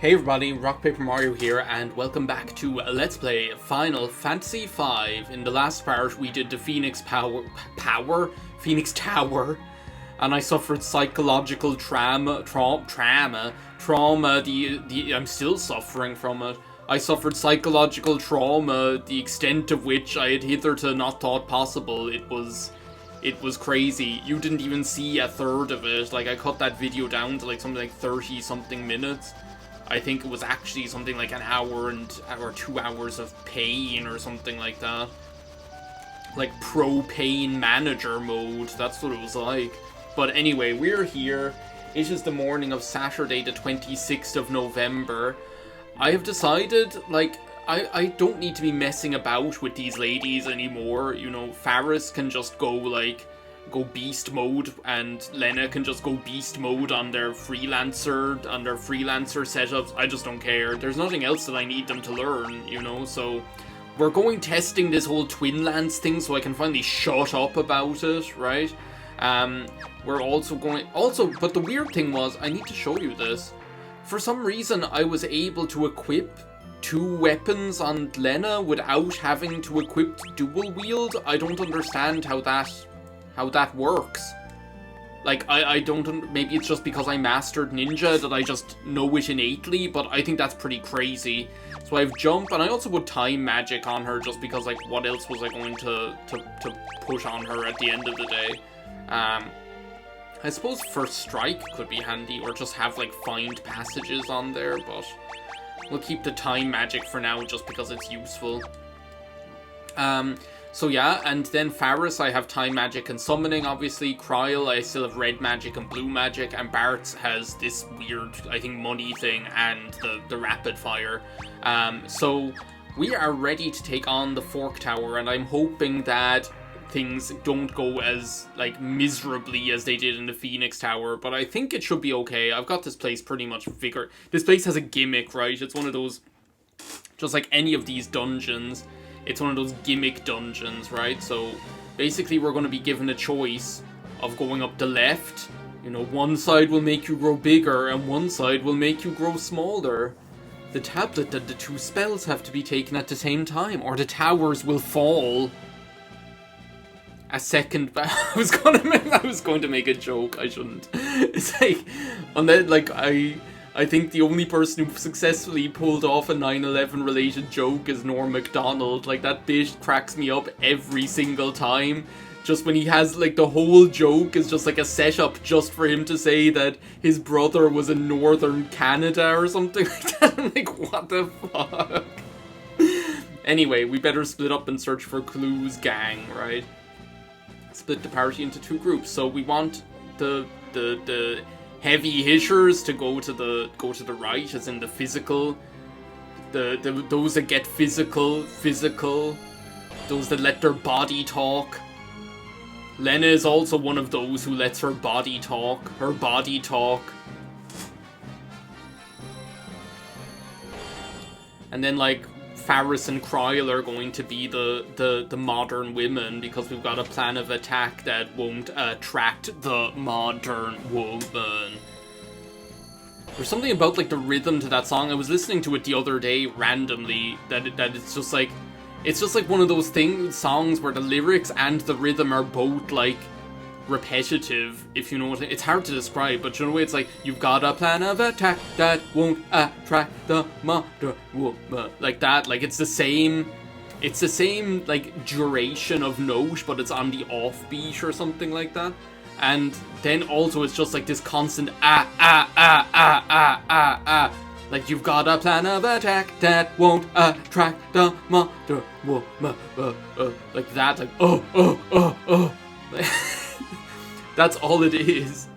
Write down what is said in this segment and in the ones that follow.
Hey everybody, RockPaperMario here, and welcome back to Let's Play Final Fantasy V. In the last part, we did the Phoenix Phoenix Tower, and I suffered psychological trauma. I'm still suffering from it. I suffered psychological trauma, the extent of which I had hitherto not thought possible. It was crazy. You didn't even see a third of it. Like, I cut that video down to like something like 30 something minutes. I think it was actually something like an hour or 2 hours of pain or something like that. Like pro pain manager mode, that's what it was like. But anyway, we're here. It is the morning of Saturday the 26th of November. I have decided, like, I don't need to be messing about with these ladies anymore. You know, Faris can just go beast mode, and Lena can just go beast mode on their freelancer setups. I just don't care. There's nothing else that I need them to learn, you know, so we're going testing this whole Twin Lance thing so I can finally shut up about it, right? We're also but the weird thing was, I need to show you this. For some reason, I was able to equip 2 weapons on Lena without having to equip dual wield. I don't understand how that works. Like, I don't, maybe it's just because I mastered ninja that I just know it innately, but I think that's pretty crazy. So I have jump, and I also put time magic on her just because, like, what else was I going to push on her at the end of the day? I suppose first strike could be handy, or just have, like, find passages on there, but we'll keep the time magic for now just because it's useful. So yeah, and then Faris, I have time magic and summoning, obviously. Kryl, I still have red magic and blue magic, and Bart has this weird, I think, money thing and the rapid fire. So we are ready to take on the Fork Tower, and I'm hoping that things don't go as, like, miserably as they did in the Phoenix Tower, but I think it should be okay. I've got this place pretty much figured. This place has a gimmick, right? It's one of those, just like any of these dungeons, it's one of those gimmick dungeons, right? So basically we're going to be given a choice of going up the left. You know, one side will make you grow bigger and one side will make you grow smaller. The tablet that the 2 spells have to be taken at the same time, or the towers will fall. A second, I was going to make a joke. I shouldn't. It's like, on that, like, I think the only person who successfully pulled off a 9/11 related joke is Norm Macdonald. Like, that bit cracks me up every single time. Just when he has, like, the whole joke is just like a setup just for him to say that his brother was in northern Canada or something like that. I'm like, what the fuck? Anyway, we better split up and search for clues, gang, right? Split the party into 2 groups. So we want the heavy hitters to go to the right, as in the physical. Those that get physical. Those that let their body talk. Lena is also one of those who lets her body talk. And then, like, Faris and Kryl are going to be the modern women, because we've got a plan of attack that won't attract the modern woman. There's something about, like, the rhythm to that song. I was listening to it the other day randomly, that it's just like one of those songs where the lyrics and the rhythm are both, like, repetitive, if you know what it's hard to describe, but you know, it's like, you've got a plan of attack that won't attract the modern woman, like that. Like, it's the same like duration of note, but it's on the offbeat or something like that. And then also it's just like this constant like, you've got a plan of attack that won't attract the modern woman, like that, like that's all it is.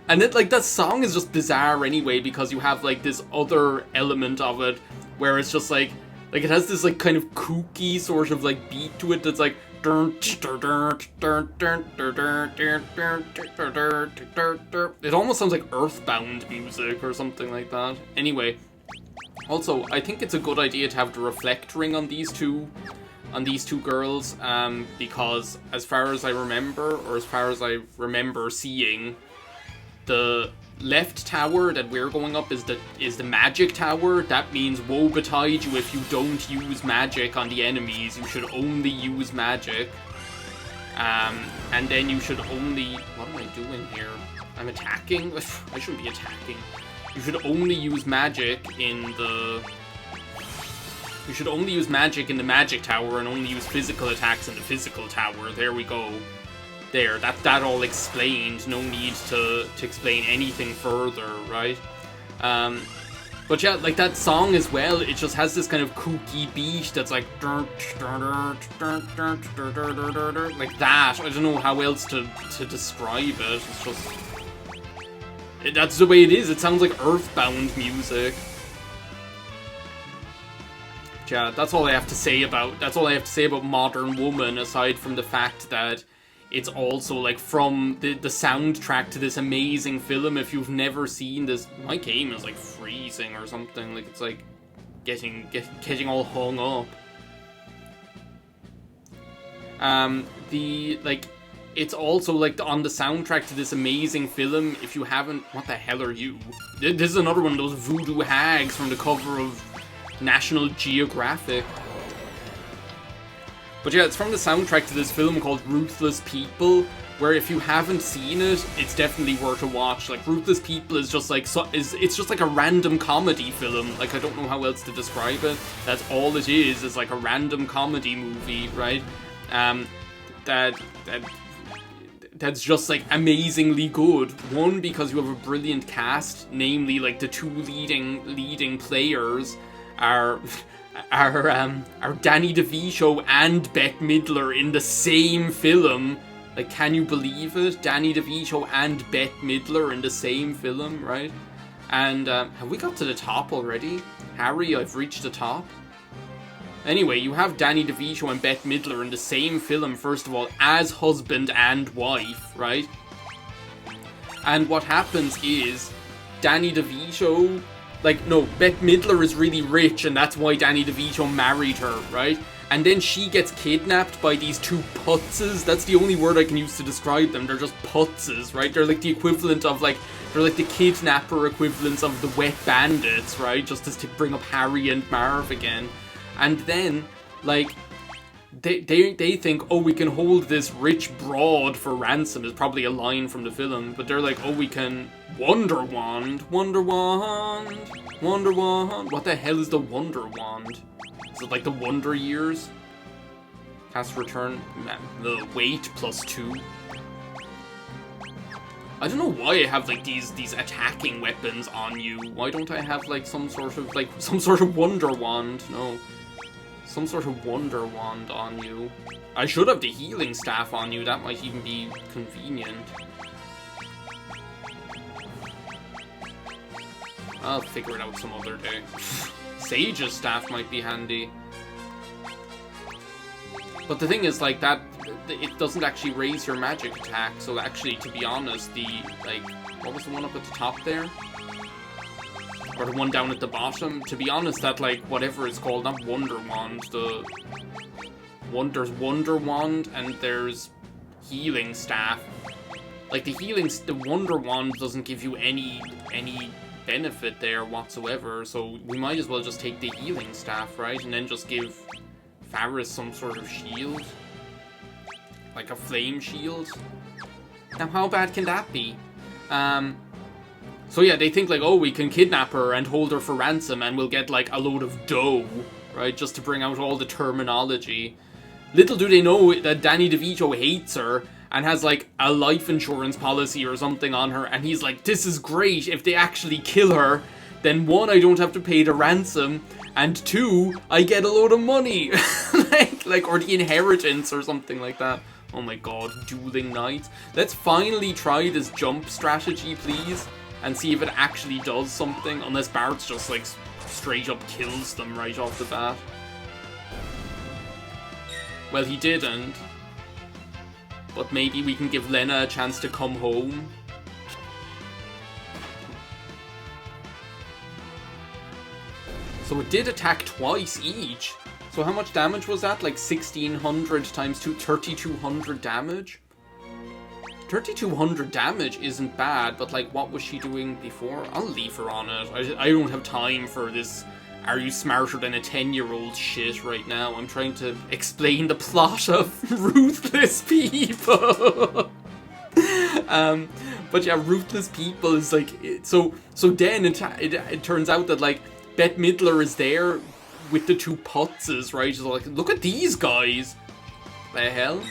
And it, like, that song is just bizarre anyway, because you have, like, this other element of it where it's just like it has this, like, kind of kooky sort of, like, beat to it that's like, it almost sounds like Earthbound music or something like that. Anyway, also, I think it's a good idea to have the reflect ring on these two girls, because as far as I remember seeing, the left tower that we're going up is the magic tower. That means woe betide you if you don't use magic on the enemies. You should only use magic. And then you should only... What am I doing here? I'm attacking? I shouldn't be attacking. You should only use magic in the... You should only use magic in the magic tower and only use physical attacks in the physical tower. There we go. There, that all explained. No need to explain anything further, right? But yeah, like that song as well, it just has this kind of kooky beat that's like... Like that. I don't know how else to describe it. It's just... That's the way it is. It sounds like Earthbound music. Yeah, that's all I have to say about Modern Woman, aside from the fact that it's also like from the soundtrack to this amazing film. If you've never seen this, my game is like freezing or something. Like it's like getting all hung up. It's also like on the soundtrack to this amazing film. If you haven't, what the hell are you? This is another one of those voodoo hags from the cover of National Geographic. But yeah, it's from the soundtrack to this film called Ruthless People, where if you haven't seen it, it's definitely worth a watch. Like, Ruthless People is just like, it's just like a random comedy film. Like, I don't know how else to describe it. That's all it is like a random comedy movie, right? That's just like amazingly good. One, because you have a brilliant cast, namely like the two leading players are Danny DeVito and Bette Midler in the same film. Like, can you believe it? Danny DeVito and Bette Midler in the same film, right? And have we got to the top already? Harry, I've reached the top. Anyway, you have Danny DeVito and Bette Midler in the same film, first of all, as husband and wife, right? And what happens is, Danny DeVito... Like, no, Bette Midler is really rich, and that's why Danny DeVito married her, right? And then she gets kidnapped by these two putzes. That's the only word I can use to describe them. They're just putzes, right? They're like the equivalent of, like... They're like the kidnapper equivalents of the Wet Bandits, right? Just to bring up Harry and Marv again. And then, like... They think, oh, we can hold this rich broad for ransom, is probably a line from the film, but they're like, oh, we can Wonder Wand. What the hell is the Wonder Wand? Is it like the Wonder Years? Cast return, the weight +2. I don't know why I have like these attacking weapons on you. Why don't I have like some sort of Wonder Wand? No. Some sort of Wonder Wand on you. I should have the healing staff on you. That might even be convenient. I'll figure it out some other day. Sage's staff might be handy. But the thing is, like, that... It doesn't actually raise your magic attack. So actually, to be honest, what was the one up at the top there? Or the one down at the bottom. To be honest, that, like, whatever it's called, not Wonder Wand, there's Wonder Wand, and there's Healing Staff. Like, the Wonder Wand doesn't give you any benefit there whatsoever, so we might as well just take the Healing Staff, right? And then just give Faris some sort of shield. Like a flame shield. Now, how bad can that be? So yeah, they think like, oh, we can kidnap her and hold her for ransom and we'll get like a load of dough, right? Just to bring out all the terminology. Little do they know that Danny DeVito hates her and has like a life insurance policy or something on her, and he's like, this is great. If they actually kill her, then one, I don't have to pay the ransom, and two, I get a load of money. like or the inheritance or something like that. Oh my god, dueling knights. Let's finally try this jump strategy, please. And see if it actually does something, unless Bart's just, like, straight up kills them right off the bat. Well, he didn't. But maybe we can give Lena a chance to come home. So it did attack twice each. So how much damage was that? Like 1,600 times 3,200 damage? 3,200 damage isn't bad, but like, what was she doing before? I'll leave her on it. I don't have time for this "are you smarter than a 10-year-old" shit right now. I'm trying to explain the plot of Ruthless People. But yeah, Ruthless People is like, so then it turns out that like Bette Midler is there with the two putzes, right? She's like, look at these guys. The hell?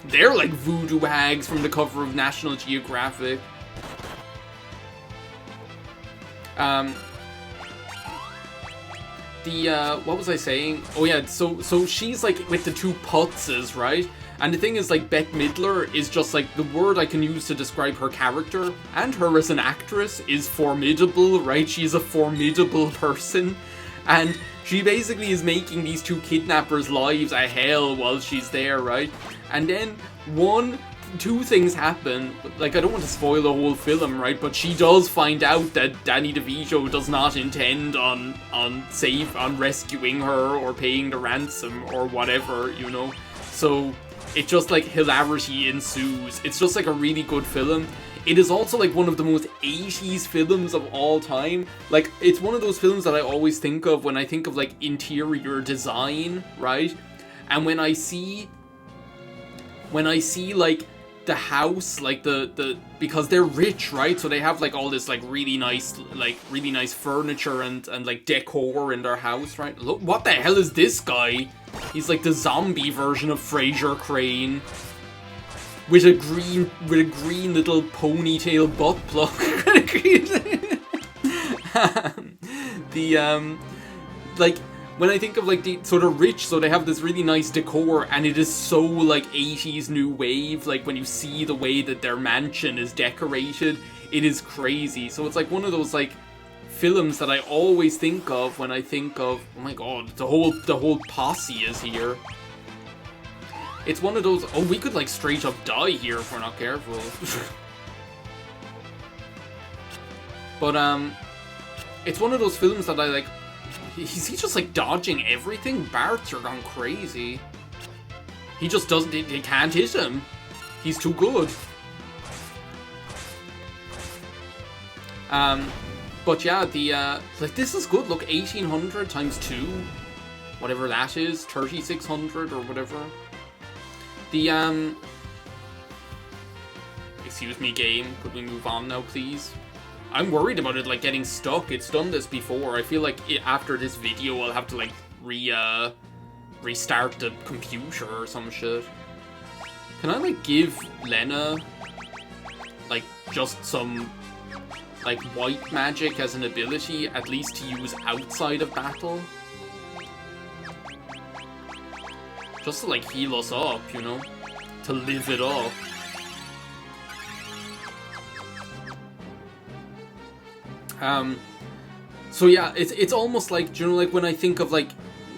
They're like voodoo hags from the cover of National Geographic. What was I saying? Oh yeah, so she's like with the two putzes, right? And the thing is, like, Bette Midler is just like, the word I can use to describe her character and her as an actress is formidable, right? She's a formidable person. And she basically is making these two kidnappers' lives a hell while she's there, right? And then two things happen. Like, I don't want to spoil the whole film, right? But she does find out that Danny DeVito does not intend on rescuing her or paying the ransom or whatever, you know? So it just, like, hilarity ensues. It's just, like, a really good film. It is also, like, one of the most 80s films of all time. Like, it's one of those films that I always think of when I think of, like, interior design, right? And when I see, like, the house, like, because they're rich, right? So they have, like, all this, like, really nice furniture and like, decor in their house, right? Look, what the hell is this guy? He's like the zombie version of Fraser Crane. With a green little ponytail butt plug. Like, when I think of, like, so they're rich, so they have this really nice decor, and it is so, like, 80s new wave. Like, when you see the way that their mansion is decorated, it is crazy. So it's, like, one of those, like, films that I always think of when I think of, oh my god, the whole posse is here. It's one of those, oh, we could, like, straight up die here if we're not careful. But, it's one of those films that I, like, is he just, like, dodging everything? Bart, you're gone crazy. He just doesn't, they can't hit him. He's too good. But yeah, like, this is good. Look, 1,800 times 2. Whatever that is. 3,600 or whatever. Excuse me, game. Could we move on now, please? I'm worried about it, like, getting stuck. It's done this before. I feel like after this video, I'll have to, like, restart the computer or some shit. Can I, like, give Lena, like, just some, like, white magic as an ability, at least to use outside of battle? Just to, like, heal us up, you know? To live it up. So yeah, it's almost like, you know, like, when I think of, like,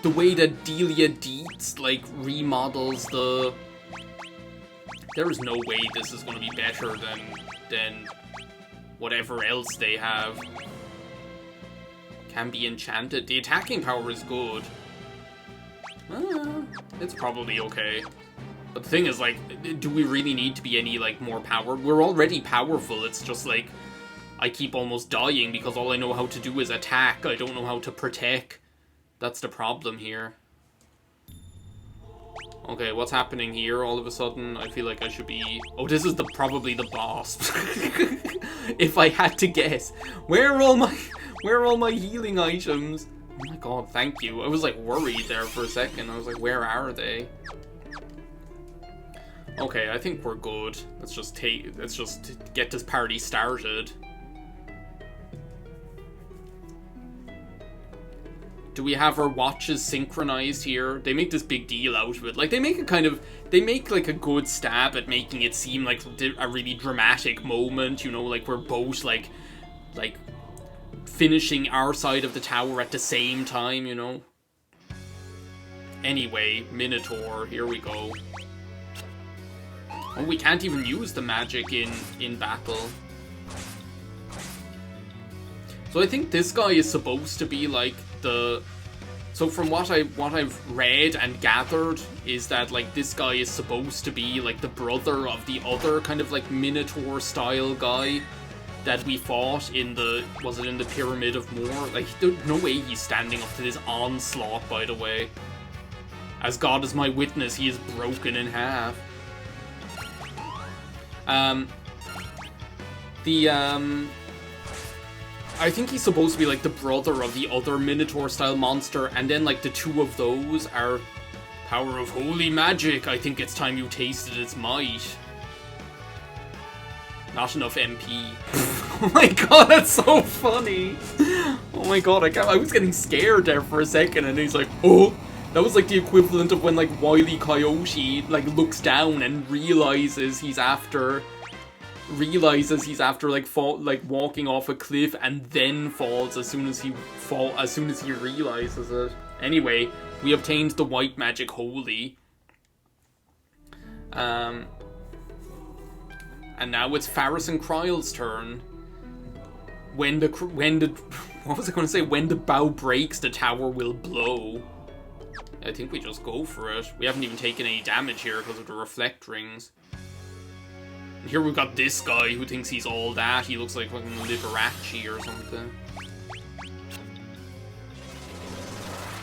the way that Delia Dietz, like, remodels the... There is no way this is going to be better than whatever else they have. Can be enchanted. The attacking power is good. It's probably okay. But the thing is, like, do we really need to be any, like, more power? We're already powerful. It's just, like, I keep almost dying because all I know how to do is attack. I don't know how to protect. That's the problem here. Okay, what's happening here all of a sudden? I feel like I should be... Oh, this is probably the boss. If I had to guess. Where are all my healing items? Oh my god, thank you. I was, like, worried there for a second. I was like, where are they? Okay, I think we're good. Let's just get this party started. Do we have our watches synchronized here? They make this big deal out of it. Like, they make like a good stab at making it seem like a really dramatic moment, you know, like we're both like finishing our side of the tower at the same time, you know? Anyway, Minotaur, here we go. Oh, we can't even use the magic in battle. So I think this guy is supposed to be like the So from what I've read and gathered is that like this guy is supposed to be like the brother of the other kind of like Minotaur style guy that we fought in the Pyramid of Moor. Like there's no way he's standing up to this onslaught, by the way. As God is my witness, he is broken in half. I think he's supposed to be like the brother of the other Minotaur-style monster, and then like the two of those are power of holy magic. I think it's time you tasted its might. Not enough MP. Oh my god, that's so funny. Oh my god, I was getting scared there for a second, and he's like, oh. That was like the equivalent of when like Wile E. Coyote like looks down and realizes he's after like walking off a cliff and then falls as soon as he realizes it. Anyway, we obtained the white magic holy. And now it's Faris and Kryle's turn. When the what was I going to say? When the bow breaks, the tower will blow. I think we just go for it. We haven't even taken any damage here because of the reflect rings. And here we've got this guy who thinks he's all that. He looks like fucking Liberace or something.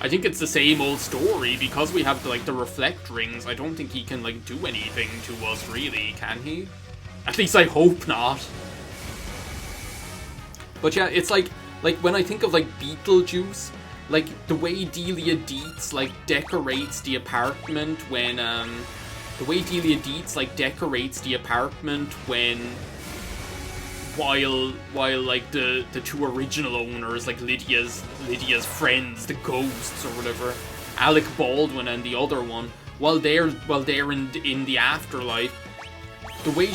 I think it's the same old story. Because we have like the reflect rings, I don't think he can like do anything to us really, can he? At least I hope not. But yeah, it's like when I think of like Beetlejuice, like the way Delia Dietz like decorates the apartment when while like the two original owners, like Lydia's friends, the ghosts or whatever, Alec Baldwin and the other one, while they're in the afterlife, the way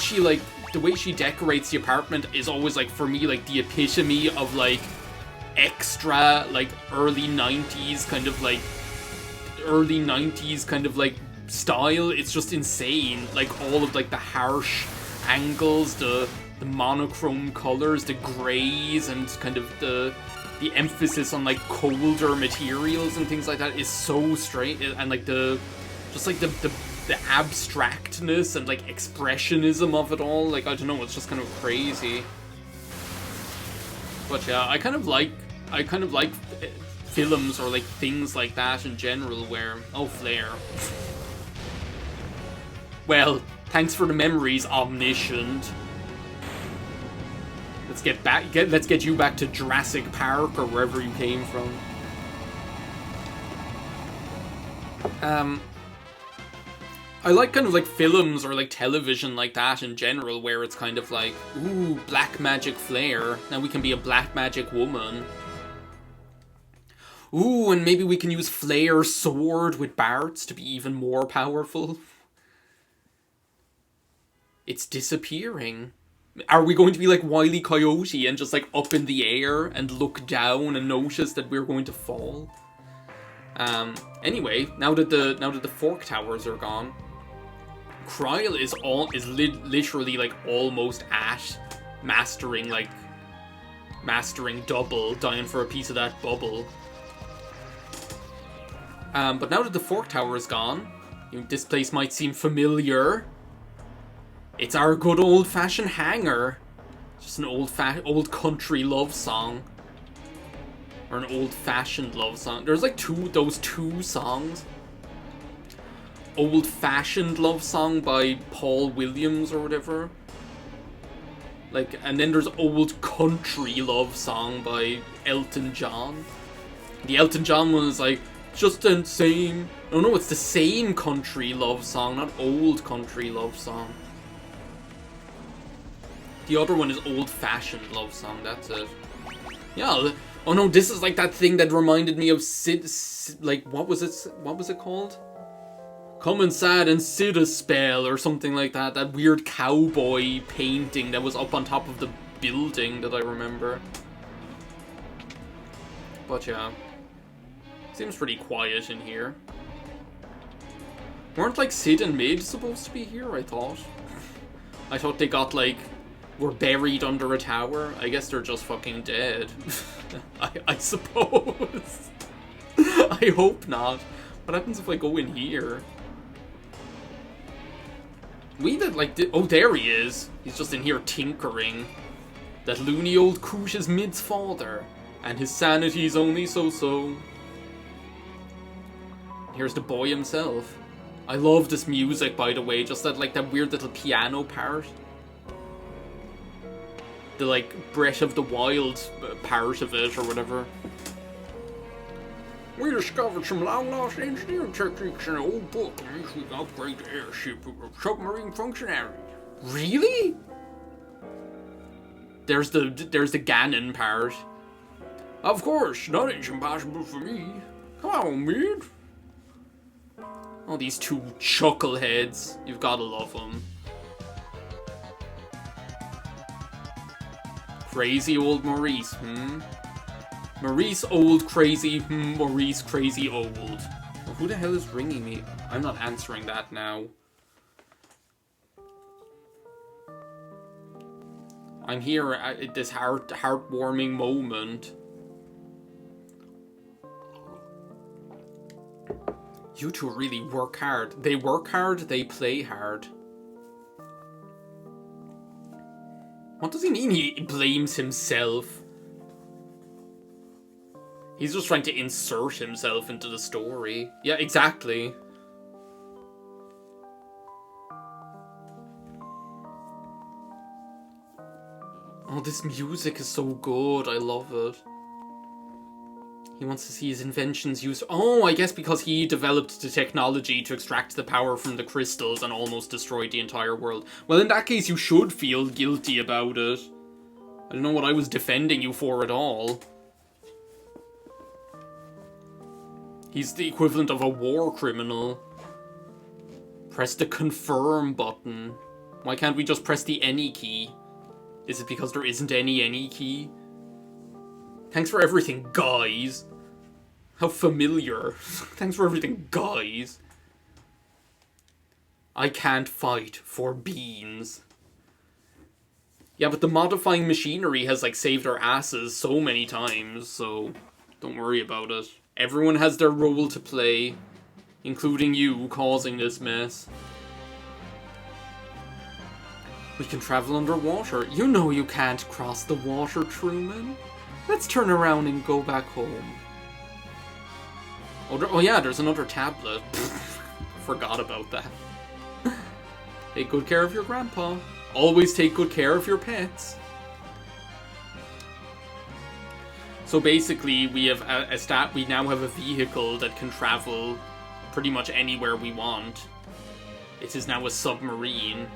she decorates the apartment is always like, for me, like the epitome of like extra like early 90s kind of like style. It's just insane, like all of like the harsh angles, the monochrome colors, the grays, and kind of the emphasis on like colder materials and things like that is so straight, and like the abstractness and like expressionism of it all, like I don't know, it's just kind of crazy. But yeah, I kind of like films or like things like that in general where, oh, Flair. Well, thanks for the memories, Omniscient. Let's get you back to Jurassic Park or wherever you came from. I like kind of like films or like television like that in general, where it's kind of like, ooh, black magic Flair. Now we can be a black magic woman. Ooh, and maybe we can use Flair's sword with Bart's to be even more powerful. It's disappearing. Are we going to be like Wile E. Coyote and just like up in the air and look down and notice that we're going to fall? Anyway, now that the fork towers are gone, Kryle is literally like almost at mastering double, dying for a piece of that bubble. But now that the fork tower is gone, this place might seem familiar. It's our good old-fashioned hangar. Just an old country love song. Or an old-fashioned love song. There's like those two songs. Old-fashioned love song by Paul Williams or whatever. Like, and then there's old country love song by Elton John. The Elton John one is like, just the same. No, it's the same country love song, not old country love song. The other one is old-fashioned love song, that's it. Yeah, oh no, this is like that thing that reminded me of like, what was it called? Come inside and sit a spell or something like that. That weird cowboy painting that was up on top of the building that I remember. But yeah. Seems pretty quiet in here. Weren't like Sid and Mid supposed to be here, I thought? I thought they got like, were buried under a tower. I guess they're just fucking dead. I suppose. I I hope not. What happens if I go in here? We did like... Oh, there he is. He's just in here tinkering. That loony old coot is Mid's father, and his sanity's only so-so. Here's the boy himself. I love this music, by the way. Just that, like, that weird little piano part. The, like, Breath of the Wild part of it, or whatever. We discovered some long-lost engineering techniques in an old book, and we can upgrade the airship with submarine functionality. Really? There's the Ganon part. Of course, nothing's impossible for me. Come on, Mid. Oh, these two chuckleheads. You've gotta love them. Crazy old Maurice, Maurice old crazy, Maurice crazy old. Well, who the hell is ringing me? I'm not answering that now. I'm here at this heartwarming moment. You two really work hard. They work hard, they play hard. What does he mean he blames himself? He's just trying to insert himself into the story. Yeah, exactly. Oh, this music is so good. I love it. He wants to see his inventions used. Oh, I guess because he developed the technology to extract the power from the crystals and almost destroyed the entire world. Well, in that case, you should feel guilty about it. I don't know what I was defending you for at all. He's the equivalent of a war criminal. Press the confirm button. Why can't we just press the any key? Is it because there isn't any key? Thanks for everything, guys. How familiar. Thanks for everything, guys. I can't fight for beans. Yeah, but the modifying machinery has, like, saved our asses so many times, so don't worry about it. Everyone has their role to play, including you causing this mess. We can travel underwater. You know you can't cross the water, Truman. Let's turn around and go back home. Oh yeah, there's another tablet. Forgot about that. Take good care of your grandpa. Always take good care of your pets. So basically, we have we now have a vehicle that can travel pretty much anywhere we want. It is now a submarine.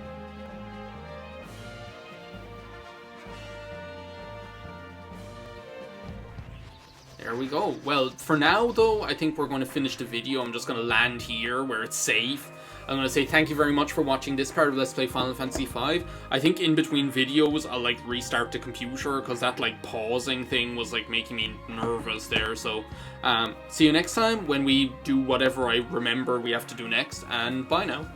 There we go. Well, for now, though, I think we're going to finish the video. I'm just going to land here where it's safe. I'm going to say thank you very much for watching this part of Let's Play Final Fantasy V. I think in between videos, I'll, like, restart the computer, because that, like, pausing thing was, like, making me nervous there. So, see you next time when we do whatever I remember we have to do next, and bye now.